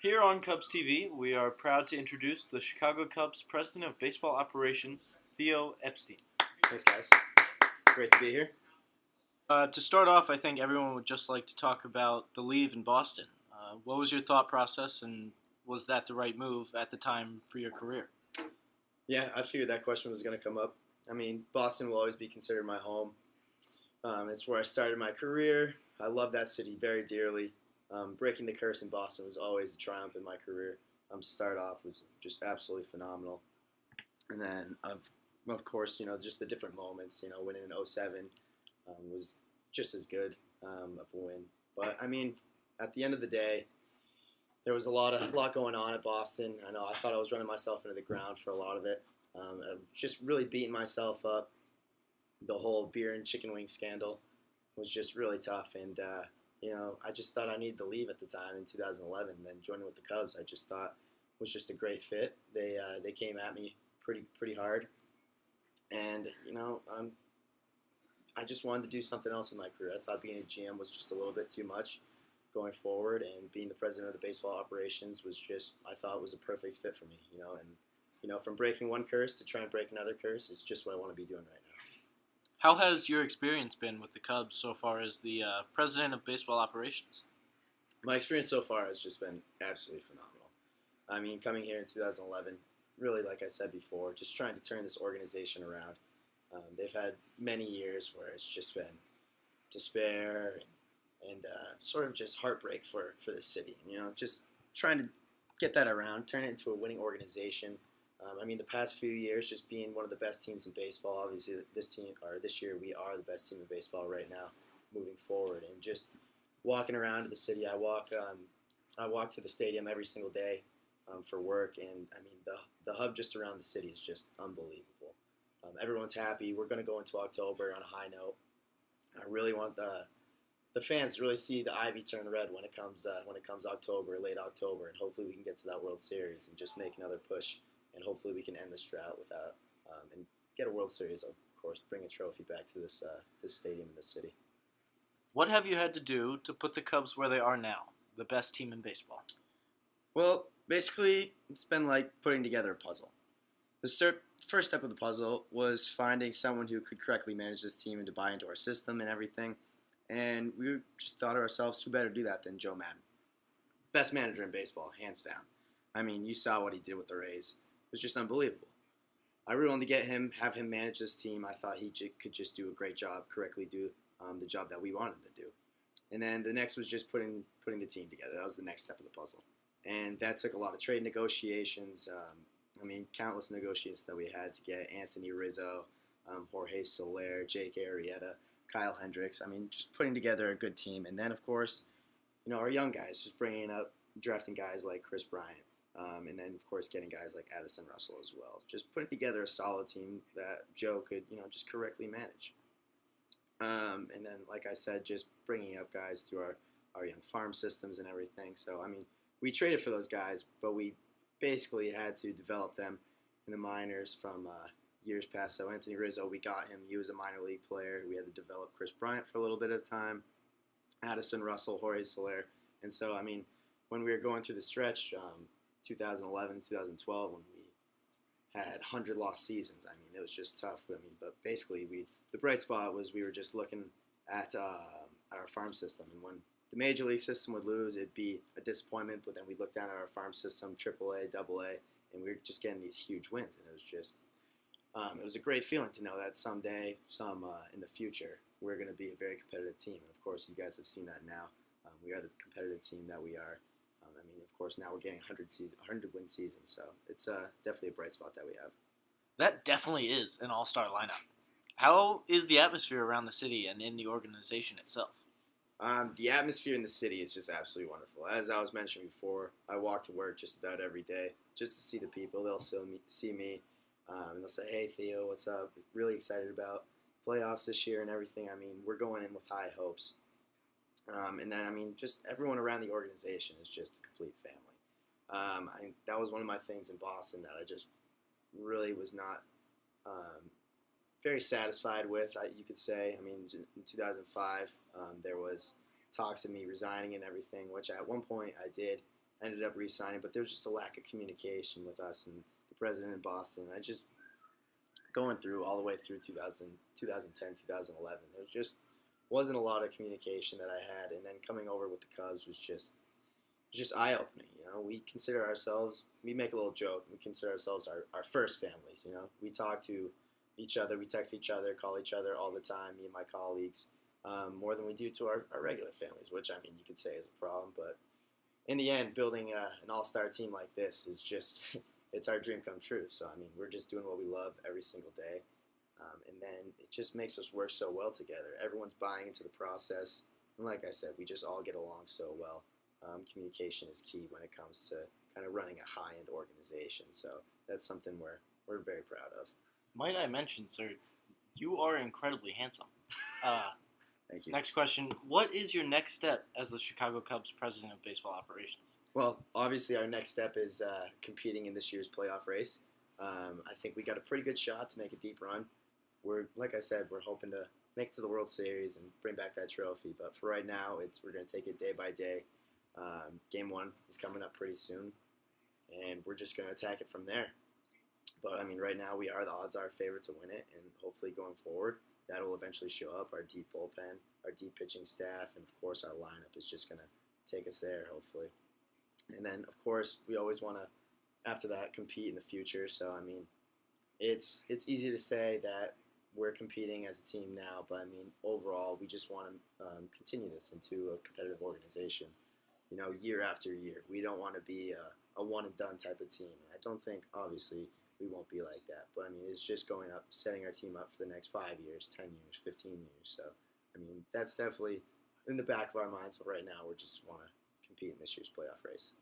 Here on Cubs TV, we are proud to introduce the Chicago Cubs President of Baseball Operations, Theo Epstein. Thanks, guys. Great to be here. To start off, I think everyone would just like to talk about the leave in Boston. What was your thought process, and was that the right move at the time for your career? Yeah, I figured that question was going to come up. I mean, Boston will always be considered my home. It's where I started my career. I love that city very dearly. Breaking the curse in Boston was always a triumph in my career. To start off was just absolutely phenomenal. And then, of course, just the different moments. Winning in '07 was just as good of a win. But, I mean, at the end of the day, there was a lot going on at Boston. I thought I was running myself into the ground for a lot of it. Just really beating myself up. The whole beer and chicken wing scandal was just really tough. And, I just thought I needed to leave at the time in 2011. And then joining with the Cubs, I just thought was just a great fit. They came at me pretty hard. And, I just wanted to do something else in my career. I thought being a GM was just a little bit too much going forward, and being the president of the baseball operations was just, I thought, was a perfect fit for me, and from breaking one curse to trying to break another curse is just what I want to be doing right now. How has your experience been with the Cubs so far as the president of baseball operations? My experience so far has just been absolutely phenomenal. I mean, coming here in 2011, really, like I said before, just trying to turn this organization around. They've had many years where it's just been despair and sort of just heartbreak for the city. Just trying to get that around, turn it into a winning organization. The past few years, just being one of the best teams in baseball. Obviously, this year we are the best team in baseball right now, moving forward. And just walking around the city, I walk to the stadium every single day for work, and the hub just around the city is just unbelievable. Everyone's happy. We're going to go into October on a high note. I really want the fans to really see the ivy turn red when it comes October, late October, and hopefully we can get to that World Series and just make another push, and hopefully we can end this drought without and get a World Series, of course, bring a trophy back to this stadium in this city. What have you had to do to put the Cubs where they are now, the best team in baseball? Well, basically, it's been like putting together a puzzle. The first step of the puzzle was finding someone who could correctly manage this team and to buy into our system and everything. And we just thought to ourselves, who better do that than Joe Madden? Best manager in baseball, hands down. I mean, you saw what he did with the Rays. It was just unbelievable. I really wanted to have him manage this team. I thought he could just do a great job, correctly do the job that we wanted him to do. And then the next was just putting the team together. That was the next step of the puzzle. And that took a lot of trade negotiations, countless negotiations that we had to get Anthony Rizzo, Jorge Soler, Jake Arrieta, Kyle Hendricks. Just putting together a good team. And then, of course, our young guys, just drafting guys like Chris Bryant. And then, of course, getting guys like Addison Russell as well. Just putting together a solid team that Joe could, just correctly manage. And then, like I said, just bringing up guys through our young farm systems and everything. So, we traded for those guys, but we basically had to develop them in the minors from years past. So Anthony Rizzo, we got him. He was a minor league player. We had to develop Chris Bryant for a little bit of time, Addison Russell, Jorge Soler. And so, when we were going through the stretch, 2011 and 2012, when we had 100 lost seasons, it was just tough. But basically, the bright spot was we were just looking at our farm system. And when the major league system would lose, it'd be a disappointment, but then we'd look down at our farm system, AAA, AA, and we were just getting these huge wins. And it was just, it was a great feeling to know that someday, in the future, we're going to be a very competitive team. And of course, you guys have seen that now. We are the competitive team that we are. Of course, now we're getting 100-win season, so it's definitely a bright spot that we have. That definitely is an all-star lineup. How is the atmosphere around the city and in the organization itself? The atmosphere in the city is just absolutely wonderful. As I was mentioning before, I walk to work just about every day just to see the people. They'll see me, and they'll say, "Hey, Theo, what's up? Really excited about playoffs this year and everything." We're going in with high hopes. And then, just everyone around the organization is just a complete family. That was one of my things in Boston that I just really was not very satisfied with, you could say. In 2005, there was talks of me resigning and everything, which at one point I did. ended up re-signing, but there was just a lack of communication with us and the president in Boston. I just going through all the way through 2010, 2011. There just wasn't a lot of communication that I had, and then coming over with the Cubs was just eye opening. We make a little joke. We consider ourselves our first families. We talk to each other, we text each other, call each other all the time. Me and my colleagues, more than we do to our regular families, which I mean you could say is a problem, but in the end, building an all-star team like this is just it's our dream come true. So I mean, we're just doing what we love every single day, and then it just makes us work so well together. Everyone's buying into the process, and like I said, we just all get along so well. Communication is key when it comes to kind of running a high-end organization. So that's something we're very proud of. Might I mention, sir, you are incredibly handsome. Uh, Thank you. Next question. What is your next step as the Chicago Cubs president of baseball operations? Well, obviously our next step is competing in this year's playoff race. I think we got a pretty good shot to make a deep run. Like I said, we're hoping to make it to the World Series and bring back that trophy. But for right now, we're going to take it day by day. Game 1 is coming up pretty soon, and we're just going to attack it from there. But, I mean, right now the odds are favorite to win it, and hopefully going forward, that will eventually show up. Our deep bullpen, our deep pitching staff, and, of course, our lineup is just going to take us there, hopefully. And then, of course, we always want to, after that, compete in the future. So, I mean, it's easy to say that we're competing as a team now, but, I mean, overall, we just want to continue this into a competitive organization, year after year. We don't want to be a one-and-done type of team. I don't think, obviously, we won't be like that. But, I mean, it's just going up, setting our team up for the next 5 years, 10 years, 15 years. So, I mean, that's definitely in the back of our minds. But right now, we just want to compete in this year's playoff race.